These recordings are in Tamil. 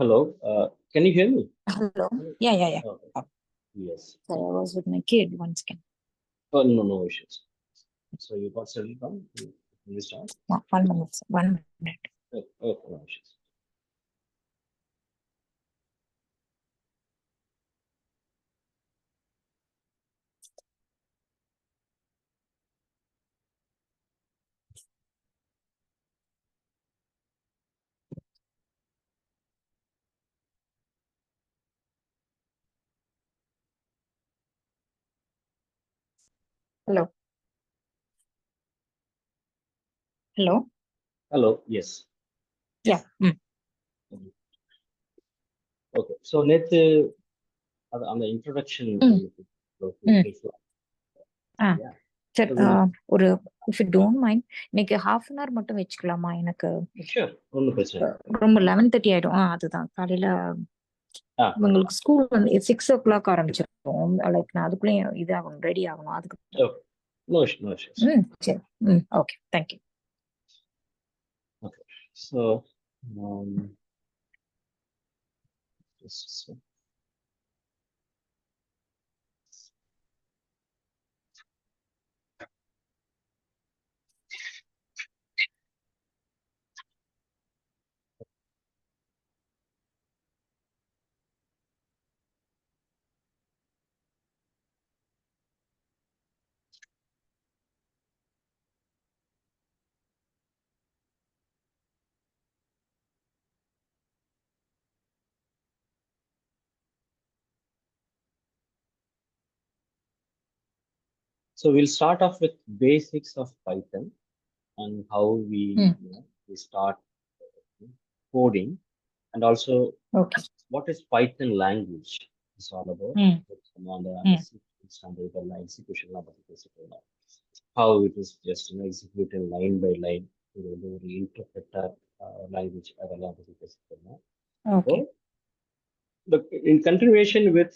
Hello, can you hear me? Hello. Yeah. Okay. Yes. Sorry, I was with my kid once again. Oh, no issues. So you got settled down? You start? 1 minute. 1 minute. Oh, no issues. Hello. Hello. Hello, yes. Yeah. Okay. So let's on the introduction. Yeah. சரி ஒரு if you don't mind இன்னைக்கு half an hour மட்டும் வச்சுக்கலாமா? எனக்கு Sure. ஒன்றும் பிரச்சனை ரொம்ப 11:30 ஆயிடும். அதுதான் காலையில உங்களுக்கு ஸ்கூல் வந்து 6 o'clock ஆரம்பிச்சிருக்கோம். லைக் நான் அதுக்குள்ளேயும் இது ஆகணும், ரெடி ஆகணும். அதுக்கு No issues. சரி. Okay, thank you. Okay. So just So we'll start off with basics of Python and how we start coding, and also what is Python language is all about. The execution how it is just executed line by line. Interpreter language. Okay. In continuation with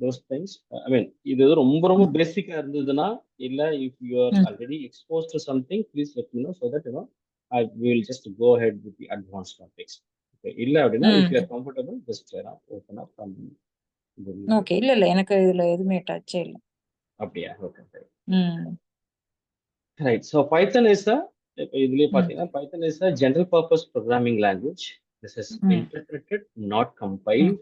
those things, I mean, இது ரொம்ப பேசிக்கா இருந்ததுன்னா இல்ல, if you are already exposed to something, please let me know so that I will just go ahead with the advanced topics. Okay, இல்ல அப்படின்னா if you are comfortable, just open up from okay. இல்ல எனக்கு இதுல எதுவுமே டச்சே இல்ல. அப்படியா? Okay. Right. So Python is இதுலயே பாத்தீங்கன்னா Python is a general purpose programming language. This is interpreted, not compiled.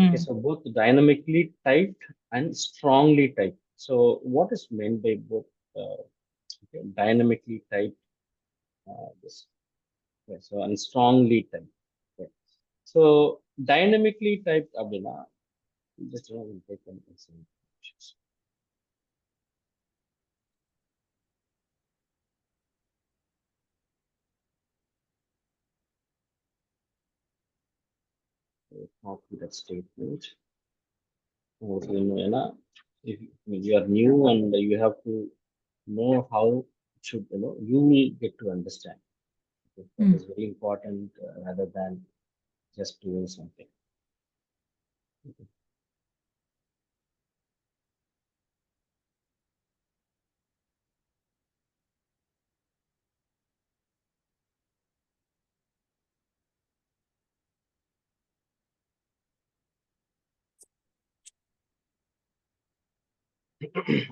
Okay, so both dynamically typed and strongly typed. So what is meant by both dynamically typed this? Okay, so and strongly typed. Okay. So dynamically typed abdina, just we'll take an example. Copy that statement. If you are new and you have to know how it should, you will get to understand. Okay, that is very important rather than just doing something. Okay.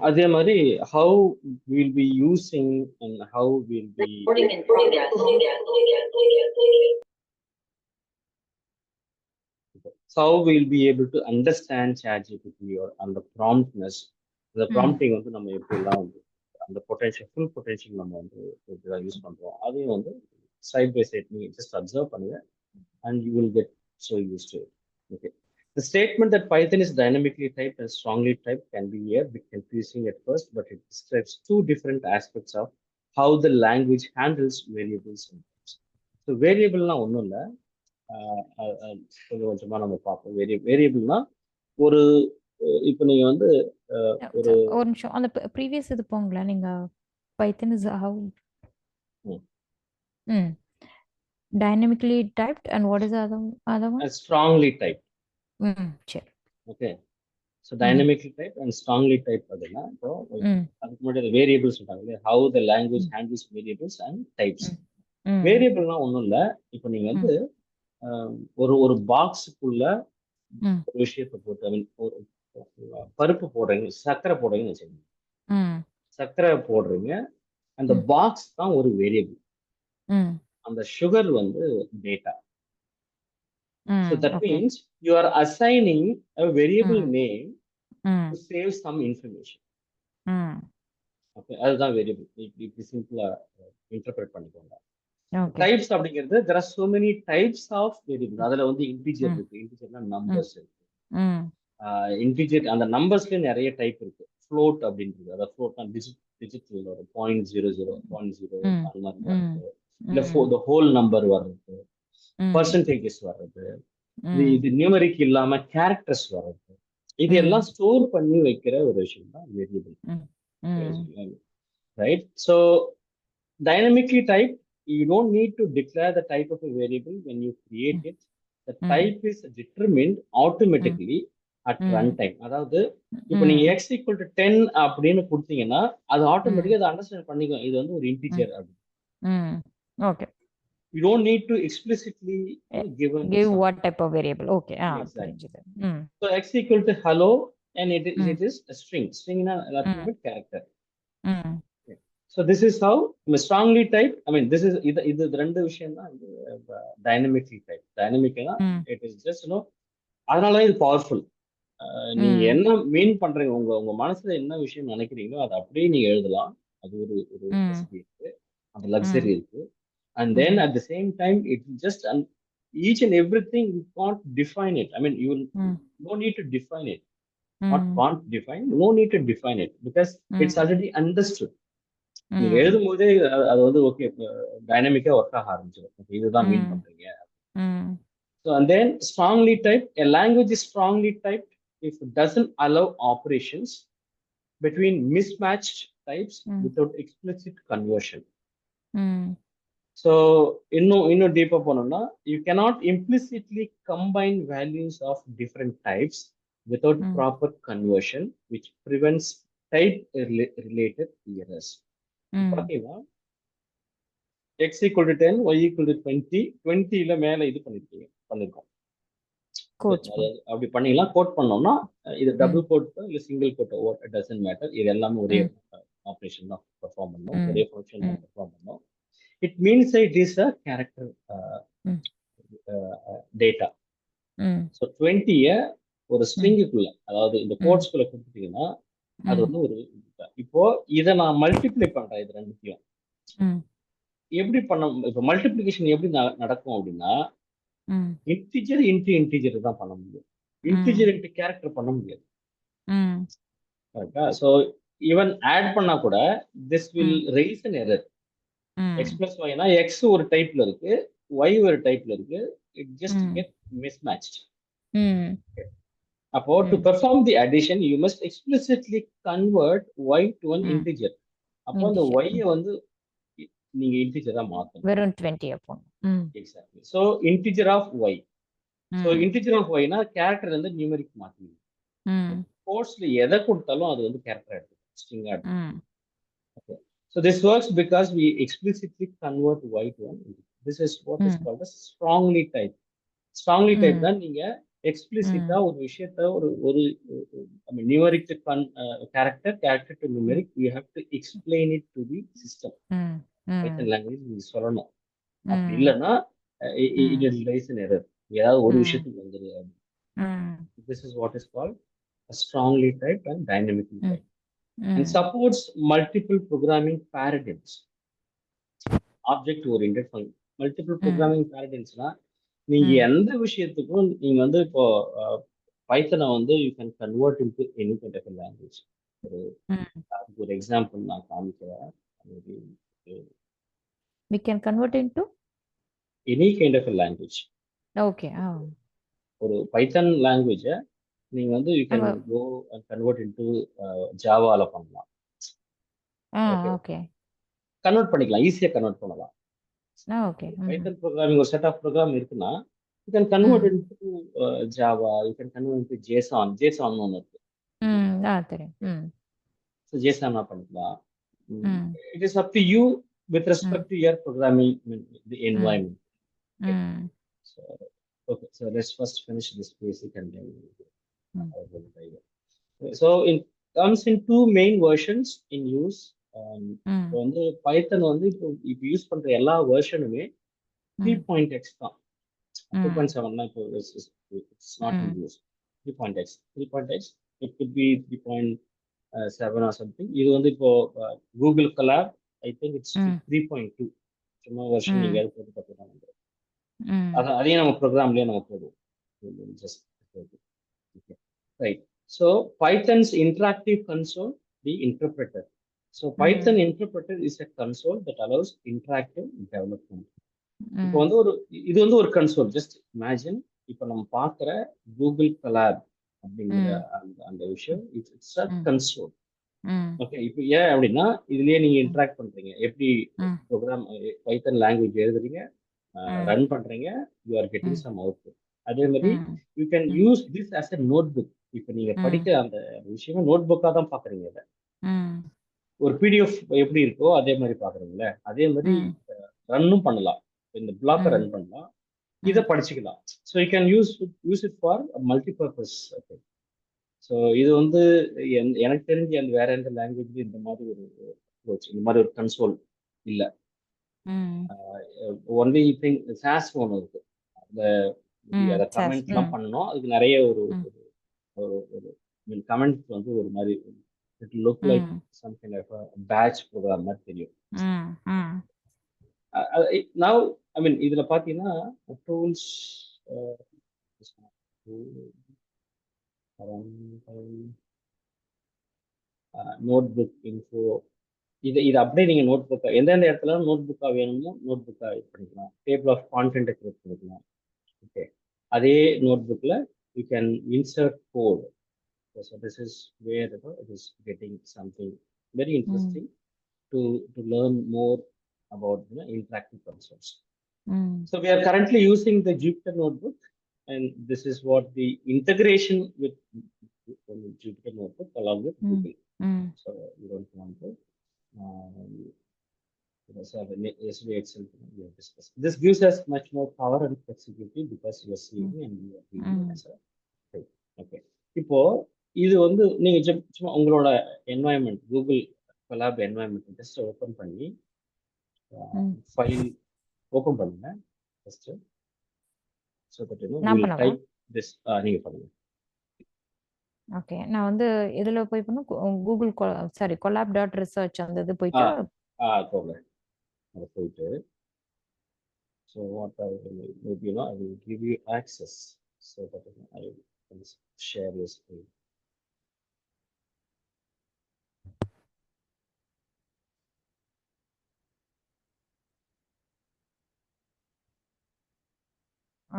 அதே மாதிரி how we'll be using and how we'll be how we'll be able to understand ChatGPT or அந்த promptness, the prompting வந்து நம்ம எப்படிலாம் வந்து அந்த potential full potential நம்ம வந்து எப்படிலாம் யூஸ் பண்றோம், அதையும் வந்து side by side நீங்க just observe பண்ணுங்க and you will get so used to it. Okay. The statement that Python is dynamically typed and strongly typed can be a bit confusing at first, but it describes two different aspects of how the language handles variables. So variableனா ஒன்றும் இல்லை, கொஞ்சம் கொஞ்சமா நம்ம பார்ப்போம். வேரியபிள்னா ஒரு இப்போ நீங்க வந்து ஒரு நிமிஷம் அந்த ப்ரீவியஸ் இது போங்களா நீங்க. Python is how dynamically typed and what is the other one? Strongly typed. சரி. Okay. So dynamically typed and strongly typed அப்படின்னா இப்போ அதுக்கு முன்னாடி வேரியபிள்ஸ் சொல்றாங்க, how the language handles variables and types. வேரியபிள்னா ஒன்றும் இல்லை, இப்போ நீங்க வந்து ஒரு ஒரு பாக்ஸுக்குள்ள ம் ஒரு விஷயத்தை போட்டு, ஐ மீன் ஒரு பருப்பு போடுறீங்க, சர்க்கரை போடுறீங்கன்னு வச்சுக்கோங்க. ம் சர்க்கரை போடுறீங்க, அந்த ம் பாக்ஸ் தான் ஒரு வேரியபிள். ம் அந்த சுகர் வந்து டேட்டா. ஸோ ம் that okay means you are assigning a variable ம் நேம் ம் டு சேவ் சம் இன்ஃபர்மேஷன். ம் ஓகே, அதுதான் வேரியபிள். இப்படி சிம்பிளா இன்டர்பிரட் பண்ணிக்கோங்க. ஓகே டைப்ஸ் அப்படிங்கிறது there are so many types of variable. அதுல வந்து இன்டிஜர் ம் இருக்கு, இன்டிஜர்னா ம் நம்பர்ஸ் இருக்கு. ம் இன்டிஜர் அந்த நம்பர்ஸ்ல நிறைய டைப் இருக்கு. ஃப்ளோட் அப்படின்றது, அதாவது ஃப்ளோட்னா டிஜிட்டல் ஒரு 0.00 0.0 ம் அந்த மாதிரி ம் வர்றது, இல்ல ம் the whole நம்பர் வர்றது, ம் பர்சன்டேஜஸ் வர்றது, இது ம் இது நியூமரிக் இல்லாம கேரக்டர்ஸ் வர்றது, இது ம் எல்லாம் ஸ்டோர் பண்ணி வைக்கிற ஒரு விஷயம் தான் வேரியபிள். ம் ம் right? So dynamically typed, you don't need to declare the type of a variable when you create it. The ம் type is determined ம் automatically at ம் runtime. அதாவது இப்போ நீங்க ம் x equal to 10 அப்படின்னு கொடுத்தீங்கன்னா அது ம் ஆட்டோமேட்டிக்கா அதை அண்டர்ஸ்டாண்ட் பண்ணிக்கும், இது வந்து ஒரு ம் இன்டிஜர் அப்படின்னு. ம் okay You don't need to explicitly given give some. what type of variable okay Exactly. புரிஞ்சுது ம் So x equal to hello and ம் it is a string. Stringனா ம் எல்லாத்துக்குமே character. ம் So this is how strongly typed. I mean, this is இது ரெண்டு விஷயம் தான் வந்து டைனமிக்லி டைப். டைனமிக்னா ம் இட் இஸ் ஜஸ்ட் அதனால இது பவர்ஃபுல். நீங்க ம் என்ன மீன் பண்றீங்க, உங்க உங்க மனசுல என்ன விஷயம் நினைக்கிறீங்களோ அதை அப்படியே நீங்க எழுதலாம். அது ஒரு ஒரு ம் வசதி இருக்கு, அந்த லக்ஸரி ம் இருக்கு. அண்ட் தென் ம் at the same time it just each and everything you can't define it. I mean, you ம் no need to define it. Not ம் can't define, no need to define it because it's ம் already understood. நீங்க ம் எழுதும் போதே அது வந்து ஓகே டைனமிக்கா ஒர்க் ஆக ஆரம்பிச்சிடும். Okay, இதுதான் மீன் ம் பண்றீங்க. ம் So and then strongly typed, a language is strongly typed if it doesn't allow operations between mismatched types ம் without explicit conversion. ம் So இன்னும் டீப்பா போனோம்னா you cannot implicitly combine values of different types without ம் proper conversion, which prevents type related errors. ம் பாத்தீங்கன்னா x equal to 10, y equal to 20, 20ல மேல இது பண்ணிருக்கோம். கோச் அப்படி பண்ணிக்கலாம். கோட் பண்ணோம்னா இது ம் டபுள் கோட் இல்ல சிங்கிள் கோட் டசன்ட் மேட்டர். இது எல்லாமே ஒரே ம் ஆப்ரேஷன் தான் பெர்ஃபார்ம் பண்ணணும், ம் ஒரே ஃபங்க்ஷன் தான் ம் பெர்ஃபார்ம் பண்ணணும். It means it is a character ம் டேட்டா. ம் ஸோ 20ய ஒரு ம் ஸ்ட்ரிங்குக்குள்ள, அதாவது இந்த ம் கோட்ஸ்குள்ள கொடுத்துட்டீங்கன்னா அது ம் வந்து ஒரு இப்போ இதை நான் மல்டிப்ளை பண்றேன் இது ரெண்டுத்தையும். ம் எப்படி பண்ண, இப்போ மல்டிப்ளிகேஷன் எப்படி நடக்கும் அப்படின்னா ம் இன்டிஜர் இன்டு இன்டிஜர் தான் பண்ண முடியும். ம் இன்டிஜர் இன்டு கேரக்டர் பண்ண முடியாது. ம் கரெக்டா? ஸோ ஈவன் ஆட் பண்ணா கூட this will um raise an error. X um plus ஒய்னா எக்ஸ் ஒரு டைப்ல இருக்கு, ஒய் ஒரு டைப்ல இருக்கு. It just um get mismatched. Um அப்போ to um perform the addition you must explicitly convert y to an um integer. அப்போ அந்த இன்டிஜர் ஒய்யை வந்து நீங்க இன்டிஜரா மாத்தணும். வெறும் 20 அப்போ ம் exactly. So integer of y. So um integer of ஒய்னா கேரக்டர் வந்து நியூமரிக் மாத்தணும். ம் கோர்ஸ்ல எதை கொடுத்தாலும் அது வந்து கேரக்டர் எடுத்துக்கும், ஸ்ட்ரிங்கா எடுத்துக்கும். ம் Okay. So this works because we explicitly convert y to an integer. This is what is ம் called as strongly typed. Strongly typed ம் தான் நீங்க explicitா ம் ஒரு விஷயத்த ஒரு ஒரு I mean numeric to character to ம் numeric, you have to explain it to the system. ம் Python ம் language நீங்க சொல்லணும். அப்படி ம் இல்லைன்னா it ம் will raise an error. ஏதாவது ஒரு ம் விஷயத்துக்கு வந்துரு. ம் This is what is called a strongly typed and dynamically ம் typed. And ம் supports multiple programming paradigms. Object oriented multiple um programming பேரடைம்ஸ்னா நீங்க ம் எந்த விஷயத்துக்கும் நீங்க வந்து இப்போ பைத்தனை வந்து you can convert into any kind of language. ஒரு ம் அதுக்கு ஒரு எக்ஸாம்பிள் நான் காமிக்கிறேன். we can convert into any kind of language, okay ஒரு பைத்தன் லாங்குவேஜை நீங்க வந்து யூ கேன் நம்ம கோ அண்ட் கன்வெர்ட் இன்டு ஜாவால பண்ணலாம். ஓகே, ஓகே கன்வெர்ட் பண்ணிக்கலாம், ஈஸியாக கன்வெர்ட் பண்ணலாம். ஓகே பைத்தன் ப்ரோக்ராமிங் ஒரு செட் ஆஃப் ப்ரோக்ராம் இருக்குன்னா you can convert into Java, you can convert into JSON ஒன்று இருக்கு. தெரியும் ம் ஸோ ஜேசானா பண்ணிக்கலாம். Um it is up to you with um respect to your programming um environment. ம் So, okay, so let's first finish this basic and then Mm. I will dive in. So it comes in two main versions in use. இப்போ வந்து பைத்தன் வந்து இப்போ யூஸ் பண்ற எல்லா வெர்ஷனுமே 3.x தான். 2.7 இப்போ it's not in use. 3.x 3.x it could be 3.7 or something. இது வந்து இப்போ Google collab I think it's 3.2 சும்மா வெர்ஷன் நீங்க எது போட்டு பார்த்துக்கலாம். அதையும் நம்ம ப்ரோக்ராம்லயே நம்ம போடுவோம். Just okay, right. So Python's interactive console, the interpreter. So Python interpreter is a console that allows interactive development. இப்போ வந்து இது வந்து ஒரு கன்சோல். ஜஸ்ட் இமேஜின் இப்போ நம்ம பார்க்குற கூகுள் கொலாப் அப்படிங்கிற அந்த விஷயம் இட்ஸ் அ கன்சோல். ஓகே, இப்போ ஏன் அப்படின்னா இதுலயே நீங்க இன்டராக்ட் பண்றீங்க. எப்படி ப்ரோக்ராம் பைத்தன் லாங்குவேஜ் எழுதுறீங்க, ரன் பண்றீங்க, you are getting some output. அதே மாதிரி you can use this as a notebook. இப்போ நீங்க படிக்கிற அந்த விஷயமே நோட் புக்கா தான் பாக்குறீங்க. இதை ஒரு பிடிஎஃப் எப்படி இருக்கோ அதே மாதிரி பாக்குறீங்களே, அதே மாதிரி ரன்னும் பண்ணலாம். இந்த பிளாக்கை ரன் பண்ணலாம், இதை படிச்சுக்கலாம். So you can use it for multipurpose. Okay, so இது வந்து எனக்கு தெரிஞ்சு அந்த வேற எந்த லாங்குவேஜ்லயும் இந்த மாதிரி ஒரு அப்ரோச், இந்த மாதிரி ஒரு கன்சோல் இல்லை. ஒன்லி திங் சாஸ் ஒன்று இருக்கு. அதை கமெண்ட்லாம் பண்ணணும். அதுக்கு நிறைய ஒரு கமெண்ட் வந்து ஒரு மாதிரி it look like some kind of batch program மாதிரி தெரியும். நவ் ஐ மீன் இதுல பாத்தீங்கன்னா டூல்ஸ் நோட் புக் இன்ஃபோ, இது அப்படியே நீங்க நோட் புக்கா எந்தெந்த இடத்துல நோட் புக்கா வேணுமோ நோட் புக்கா இது பண்ணிக்கலாம். டேபிள் ஆஃப் கான்டென்ட் கிரியேட் பண்ணிக்கலாம். ஓகே, அதே நோட் புக்ல you can insert code. So this is where it is getting something very interesting to learn more about interactive consoles. So we are currently using the Jupyter Notebook, and this is what the integration with Jupyter Notebook along with Google. So you don't want to yesterday itself we have discussed. This gives us much more power and flexibility because you are seeing and you are reading as a thing. Okay, இப்போ இது வந்து நீங்க சும்மா உங்களோட environment Google collab environment just open பண்ணி ஃபைல் ஓபன் பண்ணுங்க first. So that you will type this. நீங்க பண்ணுங்க. ஓகே, நான் வந்து இதுல போய் பண்ண கூகுள் சாரி collab.research அந்த இது போயிட்டு போங்க. அது போயிட்டு so what I will maybe I will give you access so that I can share your screen.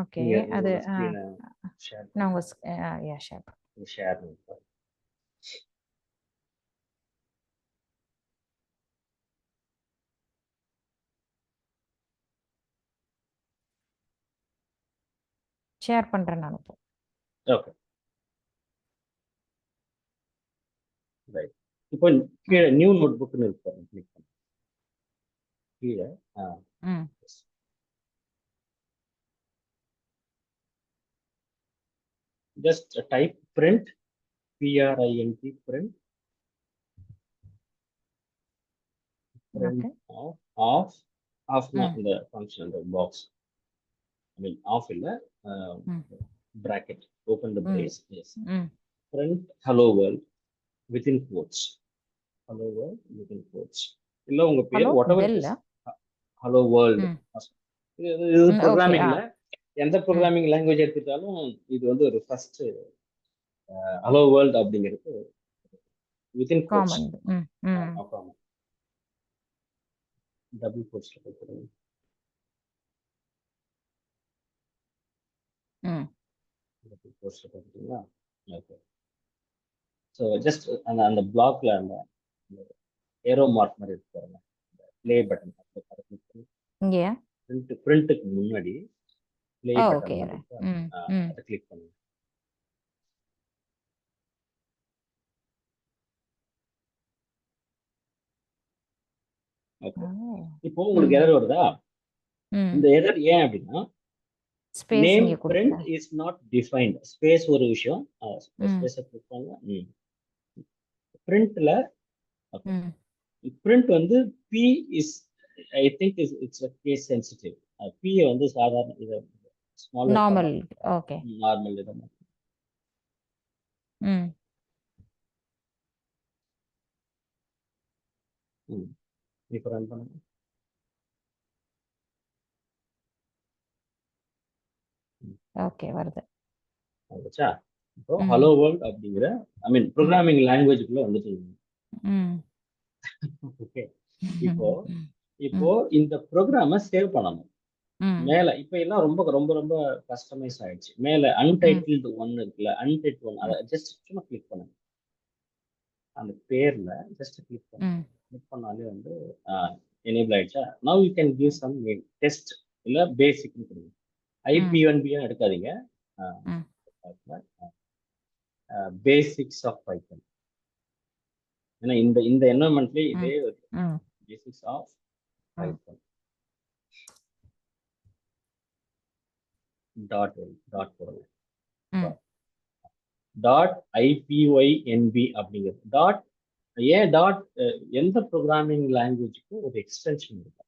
Okay, அது நான் உங்க ஷேர் ஷேர் பண்றேன் நான் இப்போ. Okay, right. இப்போ கீழே நியூ நோட் புக்னு இருக்கு, கிளிக் பண்ணுங்க. கீழே just type print, print, print off the function, the box. I mean off illa bracket, open the brace. Yes, print hello world within quotes. Hello world within quotes. illa unga per whatever it is. Hello world. இது ப்ரோக்ராமிங்ல எந்த ப்ரோக்ராமிங் லாங்குவேஜ் எடுத்துட்டாலும் இது வந்து ஒரு ஃபர்ஸ்ட் ஹலோ வேர்ல்ட் அப்படிங்கிறது வித்தின் கோட்ஸ். டபுள் கோட்ஸ்ல போட்டுருங்க. டபுள் கோட்ஸ்ல போட்டுட்டீங்களா? ஓகே, ஸோ ஜஸ்ட் அந்த பிளாக்ல அந்த ஏரோ மார்க் மாதிரி இருக்கு பாருங்க, ப்ளே பட்டன் இங்கயா பிரிண்ட்டுக்கு முன்னாடி ப்ளே பட்டன் அதை கிளிக் பண்ணுங்க. ஓகே, இப்போ உங்களுக்கு எரர் வருதா? இந்த எரர் ஏன் அப்படின்னா ஸ்பேஸ் நேம் இங்க print கொடுக்கல. is not defined. ஸ்பேஸ் ஒரு விஷயம். ம் ஸ்பேஸை கிளிக் பண்ணுங்க. பிரிண்ட்ல ம் பிரிண்ட் வந்து p is I think it's case sensitive. P வந்து சாதாரண இதை ஸ்மால் நார்மல். ஓகே. நார்மல் இதை ம் இப்போ ரன் பண்ணுங்க. ஓகே வருது. வந்துச்சா? இப்போ ம் ஹலோ வேர்ல்ட் அப்படிங்கிற ஐ மீன் ப்ரோக்ராமிங் லாங்குவேஜுக்குள்ள வந்துட்டீங்க. ம் ஓகே. இப்போ இப்போ இந்த ப்ரோக்ராமை சேவ் பண்ணணும். ம் மேல இப்ப எல்லாம் ரொம்ப ரொம்ப ரொம்ப கஸ்டமைஸ் ஆயிடுச்சு. மேல அன்டைட்டில்டு ஒன் இருக்குல்ல, அன்டைட்டில் ஒன், அதை ஜஸ்ட் சும்மா கிளிக் பண்ணுங்க. அந்த பேர்ல ஜஸ்ட் கிளிக் பண்ணுங்க. ம் கிளிக் பண்ணாலே வந்து எனேபிள் ஆயிடுச்சா? Now you can give some name, test இல்ல பேசிக்னு கொடுங்க. IPNB எடுக்காதீங்க. ம் பேசிக்ஸ் ஆஃப் பைத்தன். ஏன்னா இந்த இந்த என்வரன்மெண்ட்லயே இதே ம் பேசிக்ஸ் ஆஃப் பைத்தன் டாட் போடுங்க. ம் டாட் IPYNB அப்படிங்கிறது டாட். ஏன் டாட்? எந்த ப்ரோக்ராமிங் லாங்குவேஜுக்கும் ஒரு எக்ஸ்டென்ஷன் இருக்கு.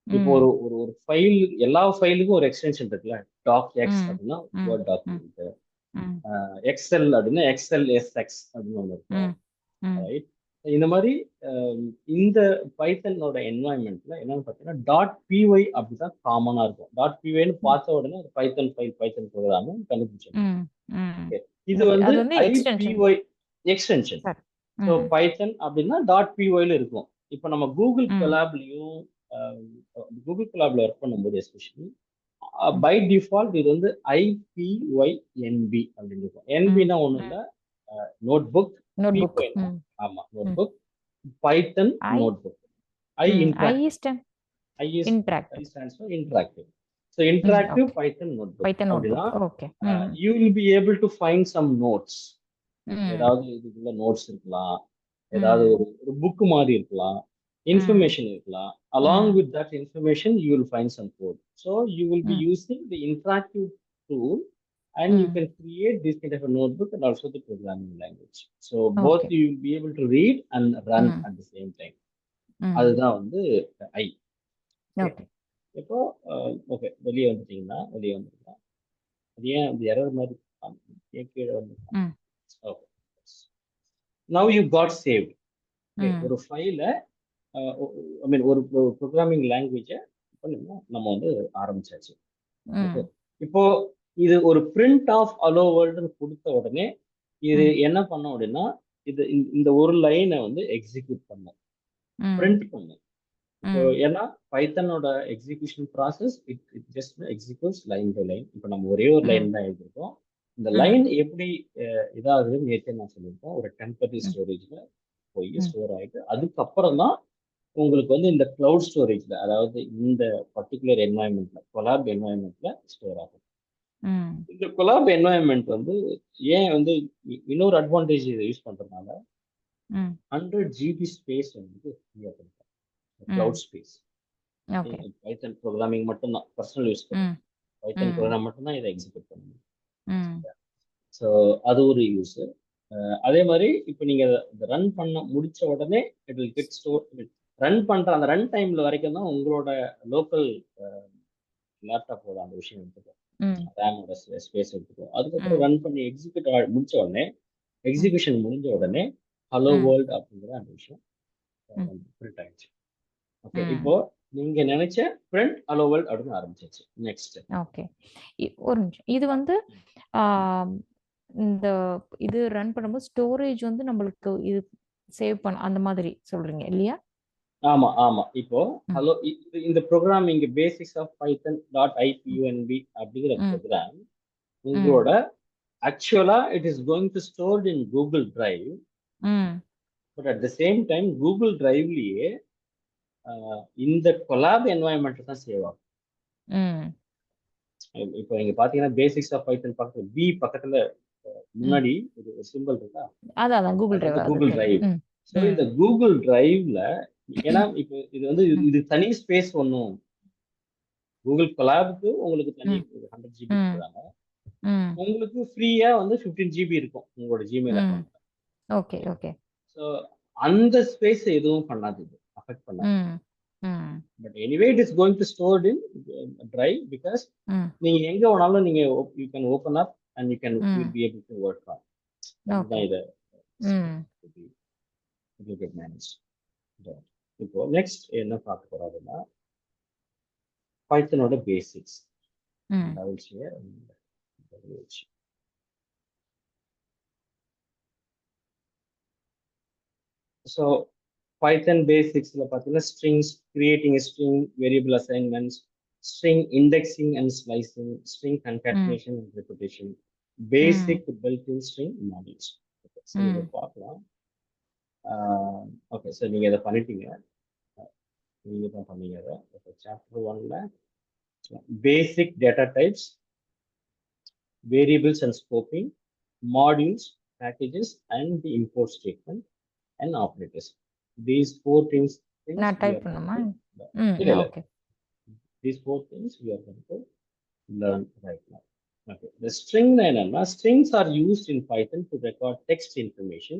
இப்போ ஒரு ஒரு ஒரு ஃபைல், எல்லா ஃபைலுக்கும் ஒரு எக்ஸ்டென்ஷன் இருக்குல்ல. டாக் எக்ஸ் அப்படின்னா வேர்ட் டாக்குமெண்ட், எக்ஸ்எல் அப்படின்னா XLSX அப்படின்னு ஒன்று இருக்கும். ரைட்? இந்த மாதிரி இந்த பைத்தனோட என்வாயன்மெண்ட்ல என்னன்னு பார்த்தீங்கன்னா டாட் பிஒய் அப்படிதான் காமனா இருக்கும். டாட் பிஒய்னு பார்த்த உடனே அது பைத்தன் ஃபைல், பைத்தன் ப்ரோக்ராம் கண்டுபிடிச்சிடும். இது வந்து IPY எக்ஸ்டென்ஷன். ஸோ பைத்தன் அப்படின்னா டாட் பிஒய்ல இருக்கும். இப்போ நம்ம கூகுள் கொலாப்லயும் கூகுள் ஒர்க் பண்ணும்போது எஸ்பெஷலி பை டிஃபால்ட் இது வந்து IPYNB அப்படின்னு இருக்கும். என்பினா ஒன்றும் இல்லை, நோட் புக். ஆமா, notebook. Python notebook. I stands for interactive. So interactive Python notebook. அப்படிதான். You will be able to find some notes. ஏதாவது இதுக்குள்ள நோட்ஸ் இருக்கலாம், ஏதாவது ஒரு புக் மாதிரி இருக்கலாம், இன்ஃபர்மேஷன் இருக்கலாம். Along with that information you will find some code. So you will be using the interactive tool and you can create this kind of a notebook and also the programming language. So both you will be able to read and run at the same time. அதுதான் வந்து I. இப்போ ஓகே, வெளியே வந்துட்டீங்கன்னா வெளியே வந்துருக்கா. அது ஏன் அந்த எரர் மாதிரி கீழே வந்து okay. Now you got saved. ஒரு ஃபைலை ஐ மீன் ஒரு ப்ரோக்ராமிங் லாங்குவேஜை நம்ம வந்து ஆரம்பிச்சாச்சு. இப்போ இது ஒரு பிரிண்ட் ஆஃப் ஹலோ வேர்ல்டுன்னு கொடுத்த உடனே இது என்ன பண்ணோம் அப்படின்னா இது இந்த ஒரு லைனை வந்து எக்ஸிக்யூட் பண்ணும், பிரிண்ட் பண்ணும். ஏன்னா பைத்தனோட execution process it just executes line by line. இப்போ நம்ம ஒரே ஒரு லைன் தான் எழுதிருக்கோம். இந்த லைன் எப்படி இதாகுதுன்னு நேற்று நான் சொல்லியிருக்கோம். ஒரு டெம்பரரி ஸ்டோரேஜ்ல போய் ஸ்டோர் ஆகிட்டு அதுக்கப்புறம் தான் உங்களுக்கு வந்து இந்த கிளவுட் ஸ்டோரேஜ்ல, அதாவது இந்த பர்டிகுலர் என்வாயன்மெண்ட்ல, கொலாப் என்வாயன்மெண்ட்ல ஸ்டோர் ஆகும். இந்த கொலாப் என்வாயன்மெண்ட் வந்து ஏன் வந்து இன்னொரு அட்வான்டேஜ் இதை யூஸ் பண்றதுனால 100 GB ஸ்பேஸ் வந்து ஃப்ரீயா கொடுக்கும். Cloud space. பைத்தன் ப்ரோக்ராமிங் மட்டும்தான் பர்சனல் யூஸ் பண்ணும். பைத்தன் ப்ரோக்ராம் மட்டும்தான் இதை எக்ஸிக்யூட் பண்ணணும். ஸோ அது ஒரு யூஸ். அதே மாதிரி இப்போ நீங்க ரன் பண்ண முடிச்ச உடனே it will get store. Run பண்ற அந்த ரன் டைம்ல வரைக்கும் தான் உங்களோட லோக்கல் லேப்டாப்போட அந்த விஷயம் எடுத்துக்கும், ரேமோட ஸ்பேஸ் எடுத்துக்கும். அதுக்கப்புறம் ரன் பண்ணி எக்ஸிக்யூட் முடிச்ச உடனே, எக்ஸிக்யூஷன் முடிஞ்ச உடனே ஹலோ வேர்ல்ட் அப்படிங்கிற அந்த விஷயம் பிரிண்ட் ஆயிடுச்சு. ஓகே, இப்போ நீங்க நினைச்ச பிரிண்ட் ஹலோ வேர்ல்ட் அப்படின்னு ஆரம்பிச்சாச்சு. நெக்ஸ்ட் ஓகே, ஒரு நிமிஷம். இது வந்து இந்த இது ரன் பண்ணும்போது ஸ்டோரேஜ் வந்து நம்மளுக்கு இது சேவ் பண்ண அந்த மாதிரி சொல்றீங்க இல்லையா? ஆமா ஆமா. இப்போ ஹலோ இந்த ப்ரோக்ராம் இங்க basics of Python dot IPUNB அப்படிங்கிற ப்ரோக்ராம் உங்களோட ஆக்சுவலா it is going to stored in Google drive. But at the same time Google டிரைவ்லயே இந்த கொலாப் என்வாயன்மெண்ட் தான் சேவ் ஆகும். இப்போ நீங்க பாத்தீங்கன்னா பேசிக்ஸ் ஆஃப் பைத்தன் பக்கத்துல பி பக்கத்துல முன்னாடி ஒரு சிம்பிள் இருக்கா, அதான் Google drive. Google drive. So இந்த கூகுள் டிரைவ்ல ஏன்னா இப்போ இது வந்து இது தனி ஸ்பேஸ் ஒன்றும் கூகுள் கொலாபுக்கு உங்களுக்கு தனி 100 GB கொடுக்குறாங்க. உங்களுக்கு ஃப்ரீயா வந்து 15 GB இருக்கும் உங்களோட ஜிமெயில் அக்கௌண்ட்ல. Okay okay. ஸோ அந்த ஸ்பேஸ் எதுவும் பண்ணாது, இது அஃபெக்ட் பண்ணாது. But anyway it is going to stored in drive because நீங்க எங்க வேணாலும் நீங்க you can open up and you can will be able to work on. அதுதான் இதை கெட் மேனேஜ். இப்போ நெக்ஸ்ட் என்ன பார்க்க போறோம் அப்படின்னா பைத்தனோட பேசிக்ஸ். ஸோ பைத்தன் பேசிக்ஸ்ல பார்த்தீங்கன்னா strings, creating string, variable assignments, string indexing and slicing, string concatenation and repetition, basic built-in string modules. Okay, so இதை பார்க்கலாம். ஓகே, ஸோ நீங்கள் இதை பண்ணிட்டீங்க, நீங்கள் தான் பண்ணீங்க. அதை சாப்டர் 1ல basic data types, variables and scoping, modules, packages, and the import statement and operators. These 4 things. நான் டைப் பண்ணுமா? Okay. These 4 things we are going to learn right now. Okay. The string enna, strings are used in Python to record text information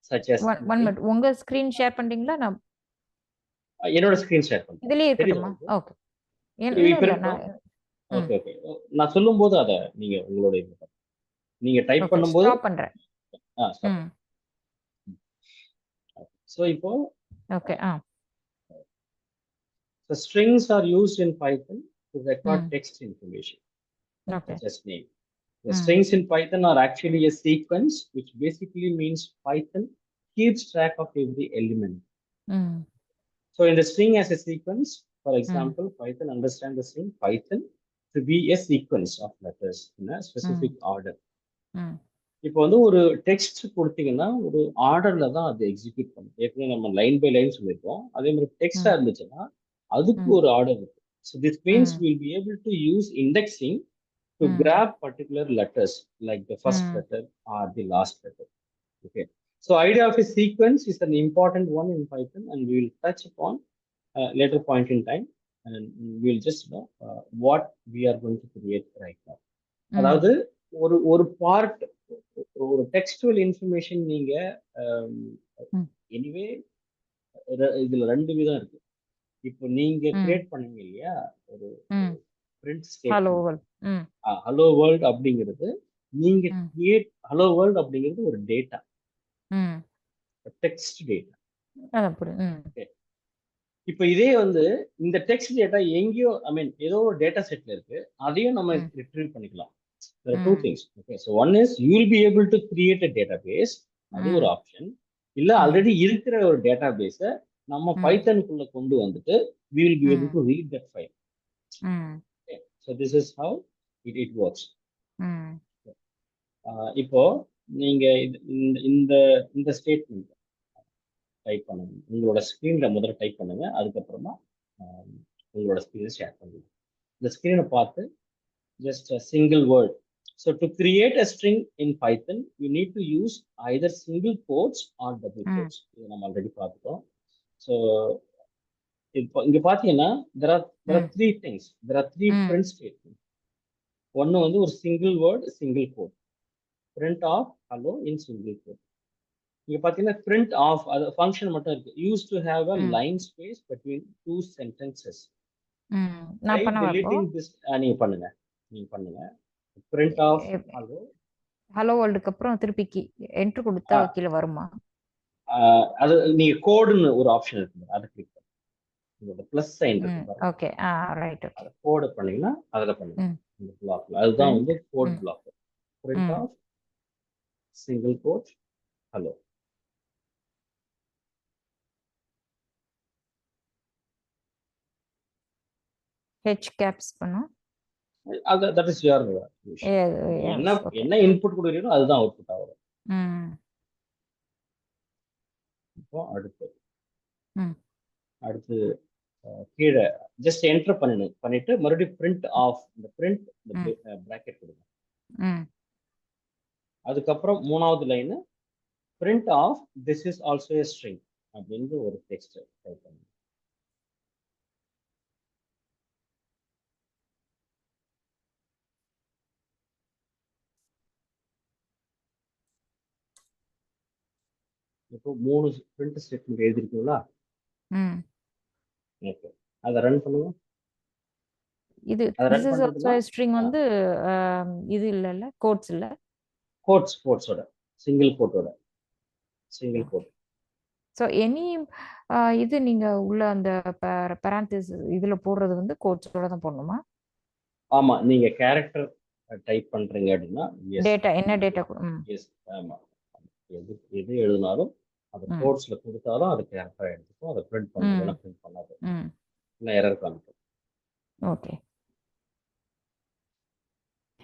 such as one minute. உங்க ஸ்கிரீன் ஷேர் பண்றீங்களா? நான் என்னோட ஸ்கிரீன் ஷேர் பண்றேன். இதுலயே இருக்கட்டுமா? ஓகே. Okay okay. நான் சொல்லும்போது அத நீங்க உங்களோட நீங்க டைப் பண்ணும்போது ஸ்டாப் பண்றேன். சோ இப்போ okay. The strings are used in Python to record text information, such as name. The strings in Python are actually a sequence, which basically means Python keeps track of every element. So in the string as a sequence, for example, Python understands the string Python to be a sequence of letters in a specific order. இப்போ வந்து ஒரு டெக்ஸ்ட் கொடுத்தீங்கன்னா ஒரு ஆர்டர்ல தான் அது எக்ஸிக்யூட் பண்ணும். ஏற்கனவே நம்ம லைன் பை லைன் சொல்லியிருக்கோம். அதே மாதிரி டெக்ஸ்டா இருந்துச்சுன்னா அதுக்கு ஒரு ஆர்டர் இருக்கு. So this means we'll be able to use indexing to grab particular letters like the first letter or the last letter. Okay. So idea of a sequence is an important one in Python, and we will touch upon later point in time, and we'll just know what we are going to create right now. அதாவது ஒரு பார்ட் ஒரு டெக்ஸ்டுவல் இன்ஃபர்மேஷன் நீங்க எனிவே இதுல 2 விதம் இருக்கு. இப்போ நீங்க கிரியேட் பண்ணீங்க இல்லையா ஒரு பிரிண்ட் ஸ்டேட்மென்ட், ஹலோ வேர்ல்ட் அப்படிங்கிறது நீங்க கிரியேட் ஹலோ வேர்ல்ட் அப்படிங்கிறது ஒரு டேட்டா, டெக்ஸ்ட் டேட்டா. இப்போ இதே வந்து இந்த டெக்ஸ்ட் டேட்டா எங்கேயோ ஏதோ ஒரு டேட்டா செட்ல இருக்கு, அதையும் நம்ம ரிட்ரீவ் பண்ணிக்கலாம். There are 2 things. Okay, so one is you will be able to create a database, அது ஒரு ஆப்ஷன். இல்ல ஆல்ரெடி இருக்கிற ஒரு டேட்டாபேஸை நம்ம பைத்தனுக்குள்ள கொண்டு வந்துட்டு we will be able to read that file. Okay, so this is how it works. இப்போ நீங்க இந்த ஸ்டேட்மெண்ட் டைப் பண்ணுங்க, உங்களோட ஸ்கிரீன்ல முதல்ல டைப் பண்ணுங்க, அதுக்கப்புறமா உங்களோட ஸ்கிரீனை ஷேர் பண்ணுங்க. இந்த ஸ்கிரீனை பார்த்து just a single word. So to create a string in Python, you need to use either single quotes or double quotes. We have already பார்த்தோம். So இப்போ இங்க பாத்தீங்கன்னா there are 3 things. There are 3 print statements. ஒன்னு வந்து ஒரு single word, single quote. Print of hello in single quote. இங்க பாத்தீங்கன்னா print of அது ஃபங்க்ஷன் மட்டும் இருக்கு. Used to have a line space between 2 sentences. நான் பண்ணவா? deleting this நீங்க பண்ணுங்க. print of hello world அப்புறம் திருப்பி என்டர் கொடுத்தா கீழ வருமா? அது நீங்க கோட்னு ஒரு ஆப்ஷன் இருக்கு, அது கிளிக் பண்ணுங்க. இந்த பிளஸ் சைன் இருக்கு பாருங்க. Okay, right. ஓகே, அத கோட் பண்ணீங்கன்னா அதல பண்ணுங்க. இந்த பிளாக்ல அதுதான் வந்து code block. print of single quote hello. h caps பண்ணு. that is your என்ன இன்புட் கொடுக்குறீங்களோ அதுதான் அவுட்புட் ஆகும். இப்போ அடுத்து கீழே ஜஸ்ட் என்டர் பண்ணிட்டு மறுபடியும் பிரிண்ட் ஆஃப் இந்த பிரிண்ட் பிராக்கெட் கொடுங்க. அதுக்கப்புறம் 3வது line print of this is also a string அப்படிங்கிற ஒரு டெக்ஸ்ட் டைப் பண்ணுங்க. இப்போ 3 பிரிண்ட் ஸ்டேட்மெண்ட் எழுதிருக்கீங்களா? ம். ஓகே. அதை ரன் பண்ணுங்க. இது அதை திஸ் ரன் இஸ் ஆல்சோ பண்றதுன்னா ஸ்ட்ரிங் வந்து இது இல்லைல்ல கோட்ஸ் இல்ல. கோட்ஸோட சிங்கிள் கோட்டோட சிங்கிள் கோட். ஸோ எனி இது நீங்க உள்ள அந்த பேராந்திஸ் இதுல போடுறது வந்து கோட்ஸோட தான் போடணுமா? ஆமா, நீங்க கேரக்டர் டைப் பண்றீங்க அப்படின்னா எஸ். டேட்டா என்ன டேட்டா? எஸ், ஆமா. எது எது எழுதினாலும் அதை கோட்ஸ்ல கொடுத்தாலும் அது கேரக்டரா எடுத்துக்கும். அதை பிரிண்ட் பண்ணலாம், பிரிண்ட் பண்ணாது, இல்லை எரர் காமிக்கும். ஓகே.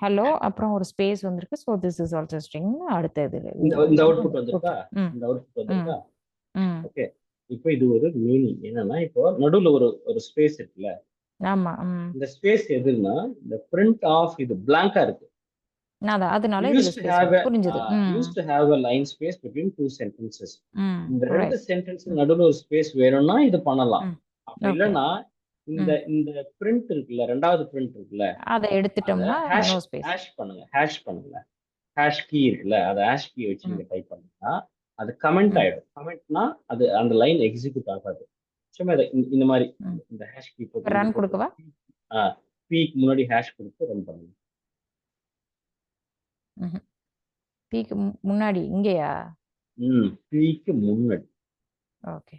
ஹலோ அப்புறம் ஒரு ஸ்பேஸ் வந்திருக்கு. So this is also string. அடுத்த இதுல இந்த அவுட்புட் வந்திருக்கா? இந்த அவுட்புட் வந்திருக்கா? ஓகே. இப்போ இது ஒரு மீனிங் என்னன்னா, இப்போ நடுவுல ஒரு ஸ்பேஸ் இருக்குல்ல, ஆமா. இந்த ஸ்பேஸ் எதுன்னா இந்த பிரிண்ட் ஆஃப் இது பிளாங்கா இருக்கு. அதனால used to have a புரிஞ்சது. used to have a line space between two sentences. இந்த Right. ரெண்டு சென்டென்ஸ் நடுவுல ஒரு ஸ்பேஸ் வேணும்னா இது பண்ணலாம். அப்படி Okay. இல்லைன்னா இந்த பிரிண்ட் இருக்குல்ல, ரெண்டாவது பிரிண்ட் இருக்குல்ல, அதை எடுத்துட்டோம்னா நோ ஸ்பேஸ். ஹேஷ் பண்ணுங்க. ஹேஷ் கீ இருக்குல்ல, அதை ஹேஷ் கீ வச்சு நீங்க டைப் பண்ணீங்கன்னா அது கமெண்ட் ஆயிடும். கமெண்ட்னா அது அந்த லைன் எக்ஸிக்யூட் ஆகாது. சும்மா இந்த மாதிரி இந்த ஹேஷ் கீ போட்டு ரன் கொடுக்கவா? பீக்கு முன்னாடி ஹேஷ் கொடுத்து ரன் பண்ணுங்க. பீக்கு முன்னாடி இங்கேயா? பீக்கு முன்னாடி. ஓகே.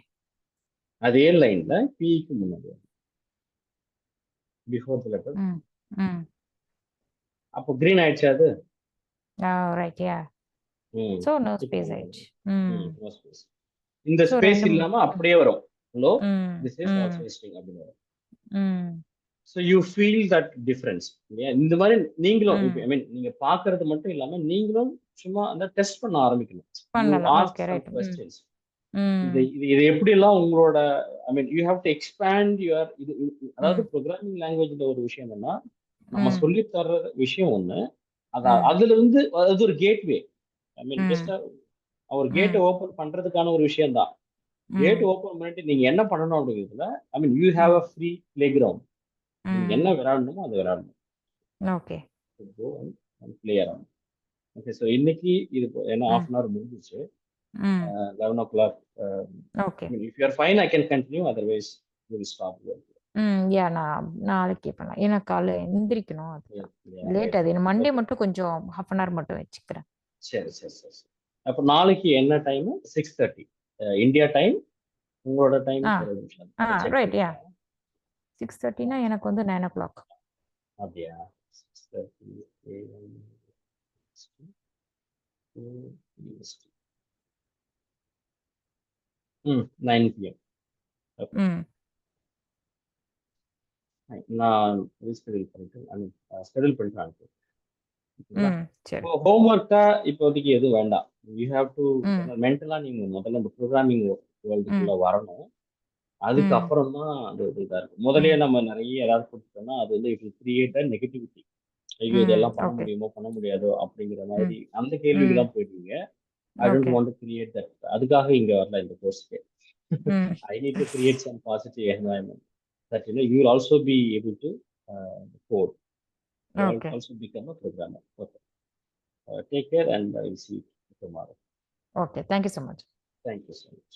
அதே லைன்ல பீக்கு முன்னாடி பிஃபோர் தி லெட்டர். அப்போ கிரீன் ஆயிடுச்சு அது. Right, yeah. So no space ஆயிடுச்சு. No space. இந்த ஸ்பேஸ் இல்லாம அப்படியே வரும். Hello this is also string அப்படின்னு வரும். So you feel that difference. இந்த மாதிரி நீங்களும் ஐ மீன் நீங்க பாக்குறது மட்டும் இல்லாம நீங்களும் சும்மா அந்த டெஸ்ட் பண்ண ஆரம்பிக்கணும். இது எப்படி எல்லாம் உங்களோட I mean you have to expand your இது. அதாவது ப்ரோக்ராமிங் லாங்குவேஜ்ல ஒரு விஷயம் என்னன்னா, நம்ம சொல்லி தர்ற விஷயம் ஒண்ணு, அதுல இருந்து அது ஒரு கேட்வே. ஐ மீன் ஜஸ்ட் ஒரு கேட்டை ஓபன் பண்றதுக்கான ஒரு விஷயம் தான். கேட் ஓபன் பண்ணிட்டு நீங்க என்ன பண்ணணும் அப்படிங்கிறதுல I mean you have a free playground. நீங்க என்ன விளையாடணுமோ அது விளையாடணும். Okay. Play around. Okay. So இன்னைக்கு இது என்ன half an hour முடிஞ்சிச்சு. 11 o'clock. Okay. If you are fine, I can continue. Otherwise, we will stop here. யா நான் நாளைக்கு பண்ணலாம். ஏன்னா காலை எந்திரிக்கணும். லேட் அது. மண்டே மட்டும் கொஞ்சம் half an hour மட்டும் வச்சுக்கிறேன். சரி. அப்போ நாளைக்கு என்ன டைம்? 6:30 India time. உங்களோட டைம் ரைட், யா. 6:30னா எனக்கு வந்து 9 o'clock. அப்படியா? 6:30 AM 9 PM. நான் ரீஸ்கெடியூல் பண்ணிட்டு அனுப்புறேன். ஹோம்ஒர்க்கா இப்போதைக்கு எதுவும் வேண்டாம். யூ ஹேவ் டு மென்டலா நீங்க முதல்ல இந்த ப்ரோக்ராமிங் வேர்ல்டுக்குள்ள வரணும். அதுக்கப்புறம் தான் அது இதா இருக்கும். முதலே நம்ம நிறைய ஏதாவது கொடுத்துட்டோம்னா அது வந்து it will create a negativity. ஐயோ இதெல்லாம் பண்ண முடியுமோ பண்ண முடியாதோ அப்படிங்கிற மாதிரி அந்த கேள்விக்கு தான் போயிடுவீங்க. I don't want to create that. அதுக்காக இங்க வரல இந்த கோர்ஸ்க்கு. I need to create some positive environment that you will also be able to code. You will also become a programmer. Okay. Take care and I will see you tomorrow. Okay. Thank you so much. Thank you so much.